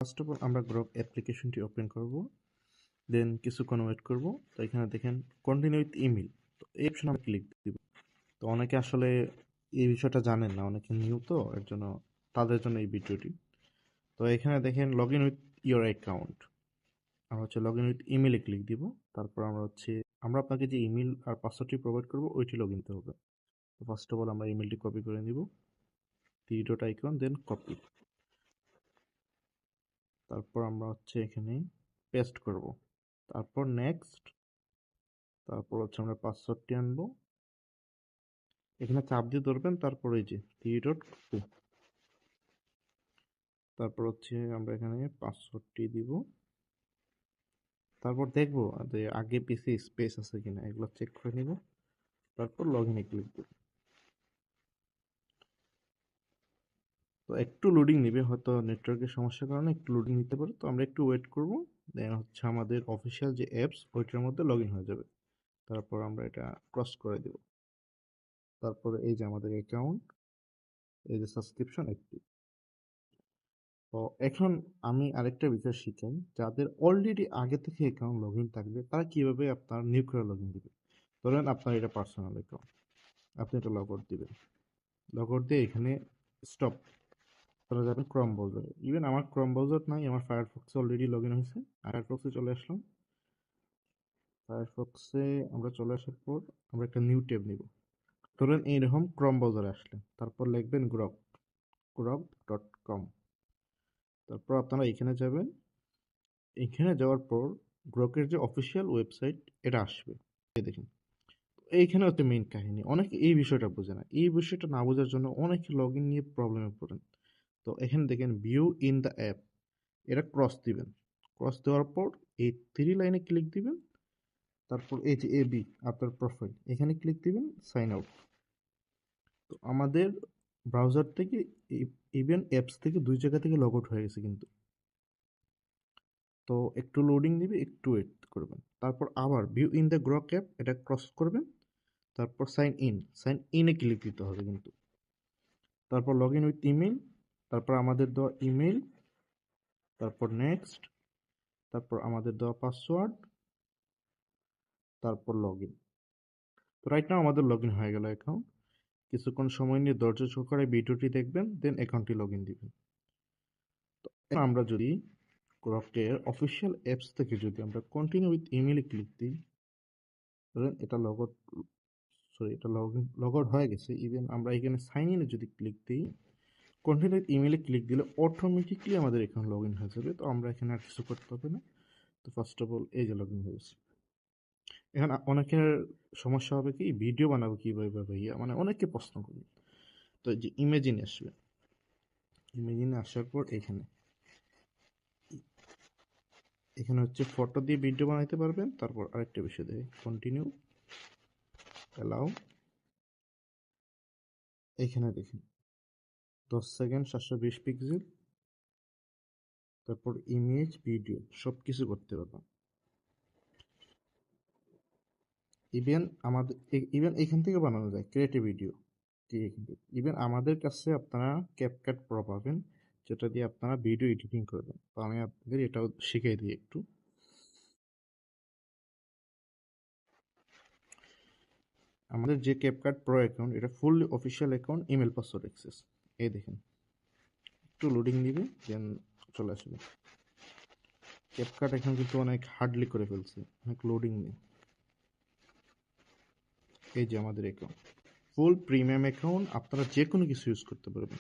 First of all আমরা Grok অ্যাপ্লিকেশনটি open করব, দেন কিছুক্ষণ ওয়েট করব। তো এখানে দেখেন কন্টিনিউ উইথ ইমেল, তো এই অপশনে আমরা ক্লিক দিব। তো অনেকে আসলে এই বিষয়টা জানেন না, অনেকে নিউ, তো এর জন্য তাদের জন্য এই ভিডিওটি। তো এখানে দেখেন log in with your account, আমরা হচ্ছে লগ ইন উইথ ইমেলে ক্লিক দিব। তারপর আমরা আপনাকে যে ইমেল আর পাসওয়ার্ডটি প্রোভাইড করবো ওইটি লগ ইন হবে। তো ফার্স্ট অফ অল আমরা ইমেলটি কপি করে নিব, থ্রি ডট আইকন, দেন কপি। তারপর আমরা হচ্ছে এখানে পেস্ট করব, তারপর নেক্সট, তারপর হচ্ছে আমরা পাসওয়ার্ডটি আনবো, এখানে চাপ দিয়ে ধরবেন, তারপর এই যে থ্রি ডট কপি। তারপর হচ্ছে আমরা এখানে পাসওয়ার্ডটি দিব, তারপর দেখবো যে আগে পিছে স্পেস আছে কিনা, এগুলো চেক করে নিব। তারপর লগ ইনে ক্লিক দেব। তো একটু লোডিং নেবে, হয়তো নেটওয়ার্কের সমস্যার কারণে একটু লোডিং নিতে পারে, তো আমরা একটু ওয়েট করব। দেন হচ্ছে আমাদের অফিসিয়াল যে অ্যাপস ওইটার মধ্যে লগ ইন হয়ে যাবে। তারপর আমরা এটা ক্রস করে দেব। তারপরে এই যে আমাদের অ্যাকাউন্ট, এই যে সাবস্ক্রিপশন অ্যাক্টিভ। তো এখন আমি আরেকটা বিষয় শিখাই, যাদের অলরেডি আগে থেকে অ্যাকাউন্ট লগ ইন থাকবে তারা কিভাবে আপনার নিউ করে লগ ইন দিবে। ধরেন আপনার এটা পার্সোনাল অ্যাকাউন্ট, আপনি এটা লগ আউট দিবেন, লগ আউট দিয়ে এখানে স্টপ চলে যাবেন ক্রোম ব্রাউজারে। ইভেন আমার ক্রোম ব্রাউজার নাই, আমার ফায়ারফক্সে অলরেডি লগ ইন হয়েছে। ফায়ারফক্সে চলে আসলাম। ফায়ারফক্সে আমরা চলে আসার পর আমরা একটা নিউ ট্যাব নিব। ধরেন এইরকম ক্রোম ব্রাউজারে আসলেন, তারপর লিখবেন grok.com। তারপর আপনারা এখানে যাবেন, এখানে যাওয়ার পর গ্রকের যে অফিসিয়াল ওয়েবসাইট এটা আসবে, এই দেখেন। এইখানে হচ্ছে মেইন কাহিনী, অনেকে এই বিষয়টা বোঝে না। এই বিষয়টা না বোঝার জন্য অনেকে লগ ইন নিয়ে প্রবলেমে পড়েন। তো এখানে দেখেন ভিউ ইন দ্য অ্যাপ, এটা ক্রস দিবেন। ক্রস দেওয়ার পর এই থ্রি লাইনে ক্লিক দিবেন, তারপর এই যে এবি আপনার প্রোফাইল, এখানে ক্লিক দিবেন, সাইন আউট। তো আমাদের ব্রাউজার থেকে, ইভেন অ্যাপস থেকে, দুই জায়গা থেকে লগ আউট হয়ে গেছে কিন্তু। তো একটু লোডিং দিবে, একটু ওয়েট করবেন। তারপর আবার view in the Grok app এটা ক্রস করবেন, তারপর সাইন ইনে ক্লিক দিতে হবে কিন্তু। তারপর লগ ইন উইথ ইমেল, তারপর আমাদের দেওয়া ইমেল, তারপর নেক্সট, তারপর আমাদের দেওয়া পাসওয়ার্ড, তারপর লগ ইন। তো রাইট নাও আমাদের লগ ইন হয়ে গেল অ্যাকাউন্ট। কিছুক্ষণ সময় নিয়ে ধৈর্য সহকারে ভিডিওটি দেখবেন, দেন অ্যাকাউন্টটি লগ ইন দিবেন। তো আমরা যদি গ্রকের অফিসিয়াল অ্যাপস থেকে যদি আমরা কন্টিনিউ উইথ ইমেলে ক্লিক দিই, ধরেন এটা এটা লগ আউট হয়ে গেছে। ইভেন আমরা এখানে সাইন ইনে যদি ক্লিক দিই, কন্টিনিউ ইমেলে ক্লিক দিলে অটোমেটিকলি আমাদের এখানে লগ ইন হয়ে যাবে। তো আমরা এখানে আর কিছু করতে হবে না। তো ফার্স্ট অফ অল এই যে লগ ইন হয়েছে। এখন অনেকের সমস্যা হবে কি, ভিডিও বানাবো কীভাবে ভাইয়া, মানে অনেকে প্রশ্ন করবে। তো এই যে ইমেজিনে আসবে, ইমেজিনে আসার পর এখানে হচ্ছে ফটো দিয়ে ভিডিও বানাইতে পারবেন। তারপর আরেকটা বিষয় দেয়, কন্টিনিউ, অ্যালাউ। এখানে দেখেন 10 সেকেন্ড 720 পিক্সেল, তারপর ইমেজ ভিডিও সব কিছু করতে পারবেন। ইভেন এখান থেকে বানানো যায় ক্রিয়েটিভ ভিডিও। ইভেন আমাদের কাছে আপনারা ক্যাপকাট প্রো পাবেন, যেটা দিয়ে আপনারা ভিডিও এডিটিং করবেন। তো আমি আপনাদের এটাও শিখিয়ে দিই একটু। আমাদের যে ক্যাপকাট প্রো অ্যাকাউন্ট, এটা ফুল official account, email password access. এই দেখেন একটু লোডিং দিবে, দেন চলে আসবে। ক্যাপকাট এখন কিন্তু অনেক হার্ডলি করে ফেলছে, অনেক লোডিং নেই। এই যে আমাদের অ্যাকাউন্ট ফুল প্রিমিয়াম অ্যাকাউন্ট, আপনারা যে কোনো কিছু ইউজ করতে পারবেন।